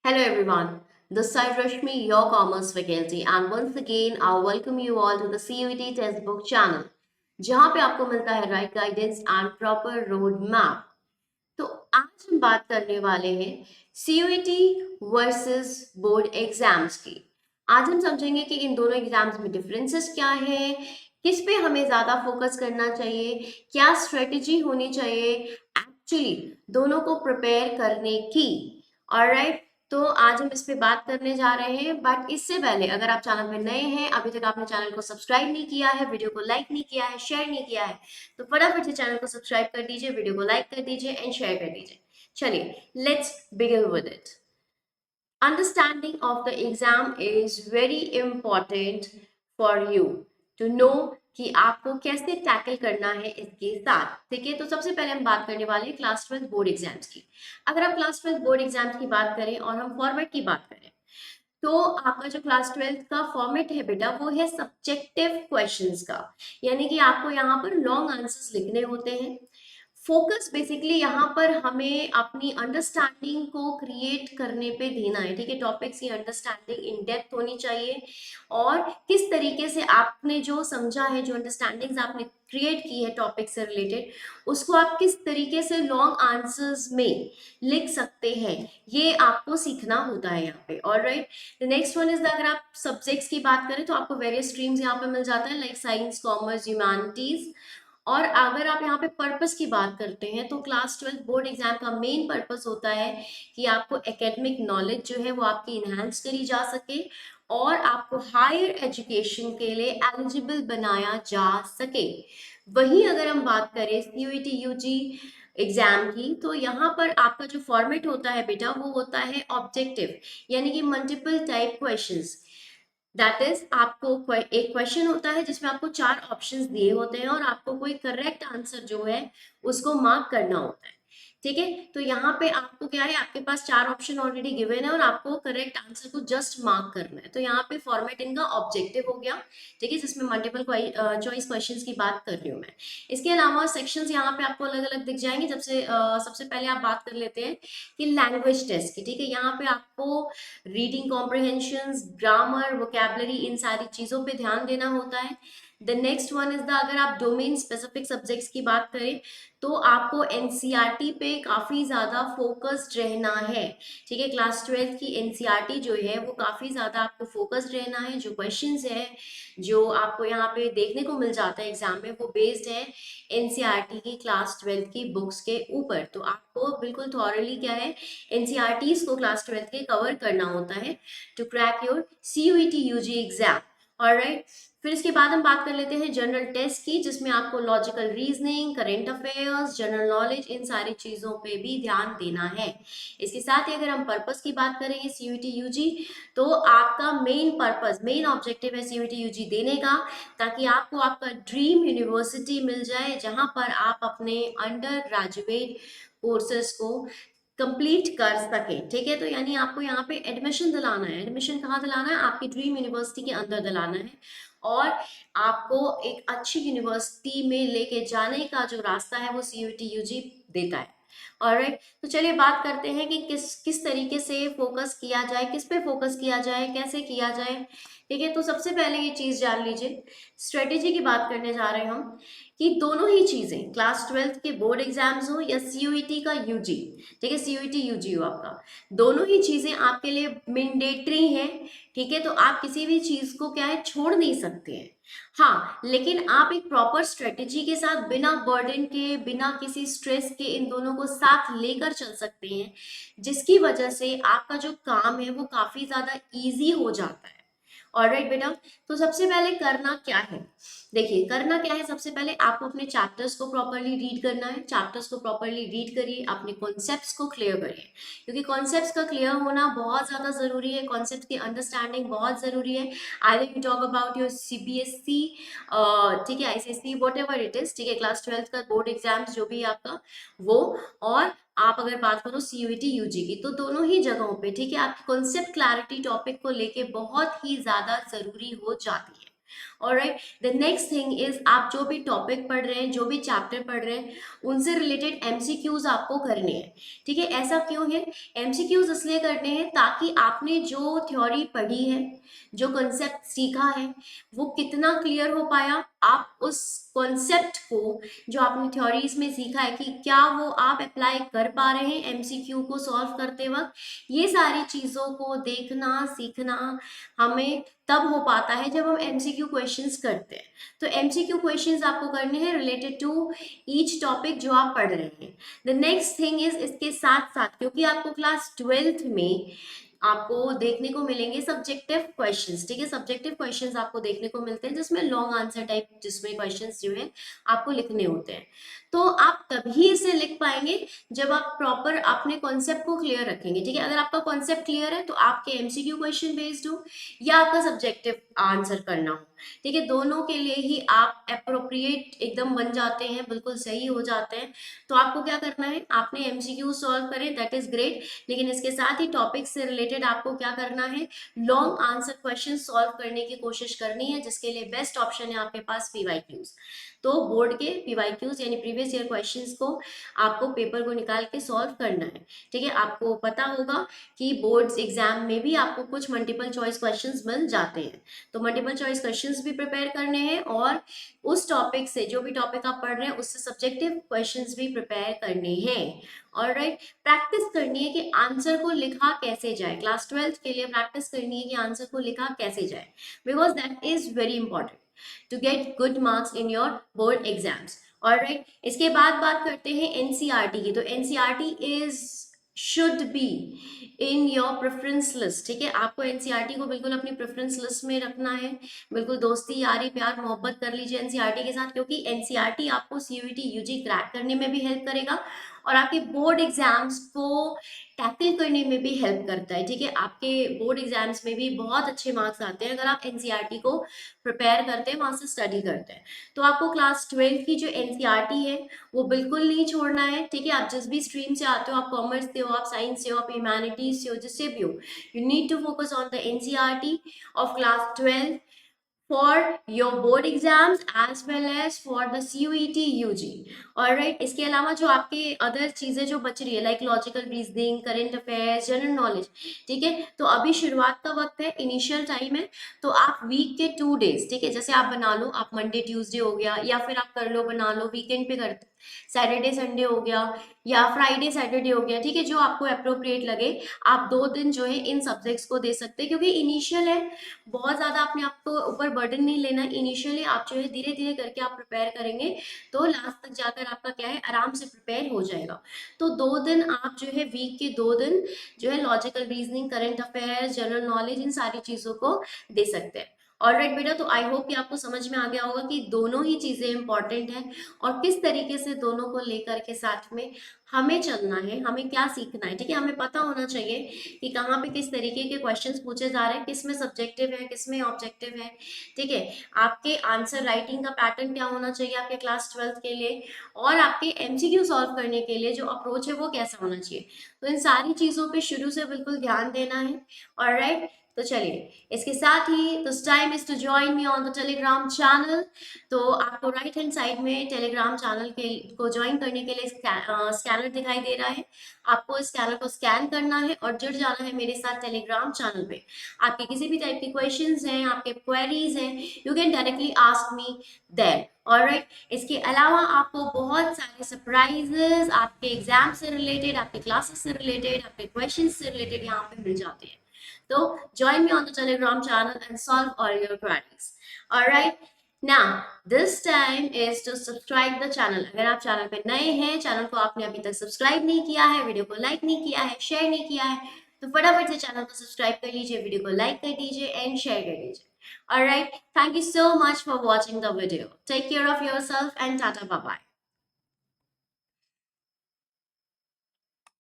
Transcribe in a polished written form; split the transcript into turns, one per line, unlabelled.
Hello everyone, this side Rashmi, your commerce faculty, and once again I welcome you all to the CUET Textbook channel, जहाँ पे आपको मिलता है right guidance and proper road map. तो आज हम बात करने वाले हैं CUET वर्सेस बोर्ड एग्जाम्स की। आज हम समझेंगे कि इन दोनों एग्जाम्स में डिफरेंसेस क्या है, किस पे हमें ज्यादा फोकस करना चाहिए, क्या स्ट्रेटेजी होनी चाहिए एक्चुअली दोनों को प्रिपेयर करने की। ऑलराइट, तो आज हम इस पे बात करने जा रहे हैं, बट इससे पहले अगर आप चैनल में नए हैं, अभी तक आपने चैनल को सब्सक्राइब नहीं किया है, वीडियो को लाइक नहीं किया है, शेयर नहीं किया है, तो फटाफट से चैनल को सब्सक्राइब कर दीजिए, वीडियो को लाइक कर दीजिए एंड शेयर कर दीजिए। चलिए, let's begin with it. Understanding of the exam is very important for you to know कि आपको कैसे टैकल करना है इसके साथ। ठीक है, तो सबसे पहले हम बात करने वाले हैं क्लास 12 बोर्ड एग्जाम्स की। अगर आप क्लास 12 बोर्ड एग्जाम्स की बात करें और हम फॉर्मेट की बात करें, तो आपका जो क्लास 12 का फॉर्मेट है बेटा, वो है सब्जेक्टिव क्वेश्चंस का। यानी कि आपको यहाँ पर लॉन्ग आंसर्स लिखने होते हैं। फोकस बेसिकली यहाँ पर हमें अपनी अंडरस्टैंडिंग को क्रिएट करने पे देना है। ठीक है, टॉपिक्स की अंडरस्टैंडिंग इन डेप्थ होनी चाहिए, और किस तरीके से आपने जो समझा है, जो अंडरस्टैंडिंग्स आपने क्रिएट की है टॉपिक से रिलेटेड, उसको आप किस तरीके से लॉन्ग आंसर्स में लिख सकते हैं, ये आपको सीखना होता है यहाँ पे। Alright, the next one is, अगर आप सब्जेक्ट्स की बात करें तो आपको वेरियस स्ट्रीम्स यहाँ पे मिल जाता है, लाइक साइंस, कॉमर्स, ह्यूमैनिटीज। और अगर आप यहाँ पे पर्पस की बात करते हैं, तो क्लास 12 बोर्ड एग्जाम का मेन पर्पस होता है कि आपको एकेडमिक नॉलेज जो है वो आपकी इनहेंस करी जा सके, और आपको हायर एजुकेशन के लिए एलिजिबल बनाया जा सके। वहीं अगर हम बात करें CUET UG एग्जाम की, तो यहाँ पर आपका जो फॉर्मेट होता है बेटा, वो होता है ऑब्जेक्टिव, यानी कि multiple type questions. That is, आपको एक क्वेश्चन होता है जिसमें आपको 4 ऑप्शंस दिए होते हैं, और आपको कोई करेक्ट आंसर जो है उसको मार्क करना होता है। ठीक है, तो यहाँ पे आपको क्या है, आपके पास 4 ऑप्शन ऑलरेडी गिवन है और आपको करेक्ट आंसर को जस्ट मार्क करना है। तो यहाँ पे फॉर्मेट इनका ऑब्जेक्टिव हो गया। ठीक है, जिसमें मल्टीपल चॉइस क्वेश्चंस की बात कर रही हूँ मैं। इसके अलावा सेक्शंस यहाँ पे आपको अलग अलग दिख जाएंगे। सबसे पहले आप बात कर लेते हैं कि लैंग्वेज टेस्ट की। ठीक है, यहाँ पे आपको रीडिंग कॉम्प्रिहेंशन, ग्रामर, वोकेबलरी, इन सारी चीजों पे ध्यान देना होता है। The next one is the, अगर आप डोमेन स्पेसिफिक सब्जेक्ट्स की बात करें, तो आपको एनसीईआरटी पे काफी ज्यादा फोकस्ड रहना है। ठीक है, क्लास 12 की एनसीईआरटी जो है वो काफी ज्यादा आपको फोकस्ड रहना है। जो क्वेश्चंस है जो आपको यहाँ पे देखने को मिल जाता है एग्जाम में, वो बेस्ड है एनसीईआरटी की क्लास 12 की बुक्स के ऊपर। तो आपको बिल्कुल थॉरली क्या है, एनसीईआरटीज को क्लास 12 के कवर करना होता है to crack your CUET UG exam. Alright, फिर इसके बाद हम बात कर लेते हैं जनरल टेस्ट की, जिसमें आपको logical reasoning, current affairs, general knowledge, इन सारी चीजों पे भी ध्यान देना है। इसके साथ ही अगर हम पर्पस की बात करेंगे CUET UG, तो आपका मेन पर्पस, मेन ऑब्जेक्टिव है CUET UG देने का, ताकि आपको आपका ड्रीम यूनिवर्सिटी मिल जाए, जहां पर आप अपने अंडर ग्रेजुएट कोर्सेज को कंप्लीट कर सके। ठीक है, तो यानी आपको यहाँ पे एडमिशन दिलाना है। एडमिशन कहाँ दिलाना है? आपकी ड्रीम यूनिवर्सिटी के अंदर दिलाना है, और आपको एक अच्छी यूनिवर्सिटी में लेके जाने का जो रास्ता है वो CUET UG देता है। ऑलराइट, तो चलिए बात करते हैं कि किस किस तरीके से फोकस किया जाए, किस पे फोकस किया जाए, कैसे किया जाए। ठीक है, तो सबसे पहले ये चीज जान लीजिए, स्ट्रेटेजी की बात करने जा रहे हैं हम, कि दोनों ही चीजें, क्लास 12 के बोर्ड एग्जाम्स हो या CUET का यूजी, ठीक है, CUET UG हो आपका, दोनों ही चीजें आपके लिए मैंडेटरी हैं। ठीक है, तो आप किसी भी चीज को क्या है, छोड़ नहीं सकते हैं। हाँ, लेकिन आप एक प्रॉपर स्ट्रेटेजी के साथ, बिना बर्डन के, बिना किसी स्ट्रेस के, इन दोनों को साथ लेकर चल सकते हैं, जिसकी वजह से आपका जो काम है वो काफी ज्यादा इजी हो जाता है। ऑलराइट बेटा, तो सबसे पहले करना क्या है, देखिए करना क्या है, सबसे पहले आपको अपने चैप्टर्स को प्रॉपरली रीड करना है। चैप्टर्स को प्रॉपरली रीड करिए, अपने कॉन्सेप्ट्स को क्लियर करिए, क्योंकि कॉन्सेप्ट्स का क्लियर होना बहुत ज्यादा जरूरी है, कॉन्सेप्ट की अंडरस्टैंडिंग बहुत जरूरी है। Either you talk about your CBSE, ठीक है, ICSE, what ever it is, ठीक है, क्लास 12 का बोर्ड एग्जाम्स जो भी है आपका वो, और आप अगर बात करो CUET UG की, तो दोनों ही जगहों पे, ठीक है, आपकी कॉन्सेप्ट क्लैरिटी टॉपिक को लेके बहुत ही ज्यादा जरूरी हो जाती है। Alright, the next thing is आप जो भी टॉपिक पढ़ रहे हैं, जो भी चैप्टर पढ़ रहे हैं, उनसे रिलेटेड एमसीक्यूज आपको करने हैं। ठीक है, ऐसा क्यों है? एमसीक्यूज इसलिए करने हैं ताकि आपने जो थ्योरी पढ़ी है, जो कॉन्सेप्ट सीखा है, वो कितना क्लियर हो पाया, आप उस कॉन्सेप्ट को जो आपने थ्योरीज में सीखा है कि क्या वो आप अप्लाई कर पा रहे हैं एमसीक्यू को सॉल्व करते वक्त। ये सारी चीजों को देखना सीखना हमें तब हो पाता है जब हम एमसीक्यू क्वेश्चंस करते हैं। तो एमसीक्यू क्वेश्चंस आपको करने हैं रिलेटेड टू ईच टॉपिक जो आप पढ़ रहे हैं। द नेक्स्ट थिंग इज, इसके साथ साथ क्योंकि आपको क्लास 12th में आपको देखने को मिलेंगे सब्जेक्टिव क्वेश्चंस। ठीक है, सब्जेक्टिव क्वेश्चंस आपको देखने को मिलते हैं जिसमें लॉन्ग आंसर टाइप, जिसमें क्वेश्चंस जो है आपको लिखने होते हैं। तो आप तभी इसे लिख पाएंगे जब आप प्रॉपर अपने कॉन्सेप्ट को क्लियर रखेंगे। ठीक है, अगर आपका कॉन्सेप्ट क्लियर है तो आपके एमसीक्यू क्वेश्चन बेस्ड हो या आपका सब्जेक्टिव आंसर करना हो, ठीक है, दोनों के लिए ही आप अप्रोप्रिएट एकदम बन जाते हैं, बिल्कुल सही हो जाते हैं। तो आपको क्या करना है, आपने एमसीक्यू सॉल्व करे, दैट इज ग्रेट, लेकिन इसके साथ ही टॉपिक से रिलेटेड आपको क्या करना है, लॉन्ग आंसर क्वेश्चन सॉल्व करने की कोशिश करनी है, जिसके लिए बेस्ट ऑप्शन है आपके पास पीवाईक्यूज। तो बोर्ड के पीवाईक्यूज यानी प्रीवियस ईयर क्वेश्चंस को आपको पेपर को निकाल के सॉल्व करना है। ठीक है, आपको पता होगा कि बोर्ड्स एग्जाम में भी आपको कुछ मल्टीपल चॉइस क्वेश्चंस मिल जाते हैं, तो मल्टीपल चॉइस क्वेश्चंस भी प्रिपेयर करने हैं और उस टॉपिक से, जो भी टॉपिक आप पढ़ रहे हैं उससे सब्जेक्टिव क्वेश्चंस भी प्रिपेयर करने हैं। ऑलराइट, प्रैक्टिस करनी है कि आंसर को लिखा कैसे जाए। क्लास 12th के लिए प्रैक्टिस करनी है कि आंसर को लिखा कैसे जाए, because that is very important to get good marks in your board exams. Alright, इसके बाद बात करते हैं एनसीईआरटी की। तो NCERT is should be in your preference list. ठीक है, आपको एनसीईआरटी को बिल्कुल अपनी प्रेफरेंस लिस्ट में रखना है। बिल्कुल दोस्ती यारी प्यार मोहब्बत कर लीजिए एनसीईआरटी के साथ, क्योंकि एनसीईआरटी आपको सीयूईटी यूजी क्रैक करने में भी हेल्प करेगा और आपके बोर्ड एग्जाम्स को टैकल करने में भी हेल्प करता है। ठीक है, आपके बोर्ड एग्जाम्स में भी बहुत अच्छे मार्क्स आते हैं अगर आप एनसीईआरटी को प्रिपेयर करते हैं, वहां से स्टडी करते हैं। तो आपको क्लास 12 की जो एनसीईआरटी है वो बिल्कुल नहीं छोड़ना है। ठीक है, आप जिस भी स्ट्रीम से आते हो, आप कॉमर्स से हो, आप साइंस से हो, आप ह्यूमैनिटीज से हो, जिससे भी हो, you need to focus on the NCERT of class 12 for your board exams as well as for the CUET UG। Alright, इसके अलावा जो आपके अदर चीजें जो बच रही है like logical reasoning, current affairs, general knowledge, ठीक है, तो अभी शुरुआत का वक्त है, इनिशियल टाइम है, तो आप वीक के 2 डेज, ठीक है, जैसे आप बना लो, आप मंडे ट्यूसडे हो गया या फिर आप कर लो, बना लो वीकेंड पे करते, सैटरडे संडे हो गया या फ्राइडे सैटरडे हो गया। ठीक है, जो आपको अप्रोप्रिएट लगे, आप 2 दिन जो है इन सब्जेक्ट्स को दे सकते हैं, क्योंकि इनिशियल है, बहुत ज्यादा अपने आप को ऊपर बर्डन नहीं लेना। इनिशियली आप जो है धीरे धीरे करके आप प्रिपेयर करेंगे तो लास्ट तक जाकर आपका क्या है, आराम से प्रिपेयर हो जाएगा। तो 2 दिन आप जो है, वीक के 2 दिन जो है logical reasoning, current affairs, general knowledge, इन सारी चीजों को दे सकते हैं। ऑलराइट बेटा, तो आई होप कि आपको समझ में आ गया होगा कि दोनों ही चीजें इंपॉर्टेंट हैं और किस तरीके से दोनों को लेकर के साथ में हमें चलना है, हमें क्या सीखना है। ठीक है, हमें पता होना चाहिए कि कहाँ पे किस तरीके के क्वेश्चंस पूछे जा रहे हैं, किस में सब्जेक्टिव है, किस में ऑब्जेक्टिव है। ठीक है, आपके आंसर राइटिंग का पैटर्न क्या होना चाहिए आपके क्लास 12th के लिए, और आपके एमसीक्यू सॉल्व करने के लिए जो अप्रोच है वो कैसा होना चाहिए। तो इन सारी चीजों पे शुरू से बिल्कुल ध्यान देना है। ऑलराइट, तो चलिए, इसके साथ ही this time is to join me on the Telegram channel. तो आपको राइट हैंड साइड में टेलीग्राम चैनल के को ज्वाइन करने के लिए स्कैनर दिखाई दे रहा है। आपको इस स्कैनर को स्कैन करना है और जुड़ जाना है मेरे साथ टेलीग्राम चैनल पे। आपके किसी भी टाइप के क्वेश्चंस हैं, आपके क्वेरीज हैं, you can directly ask me there. Alright, इसके अलावा आपको बहुत सारे सरप्राइजेस आपके एग्जाम से रिलेटेड, आपके क्लासेस से रिलेटेड, आपके क्वेश्चन से रिलेटेड यहाँ पे मिल जाते हैं। So join me on the Telegram channel and solve all your queries. Alright. Now this time is to subscribe the channel. अगर आप चैनल पे नए हैं, चैनल को आपने अभी तक सब्सक्राइब नहीं किया है, वीडियो को लाइक नहीं किया है, शेयर नहीं किया है, तो फटाफट से चैनल को सब्सक्राइब कर लीजिए, वीडियो को लाइक कर दीजिए एंड शेयर कर दीजिए। Alright, thank you so much for watching the video. Take care of yourself and tata bye bye.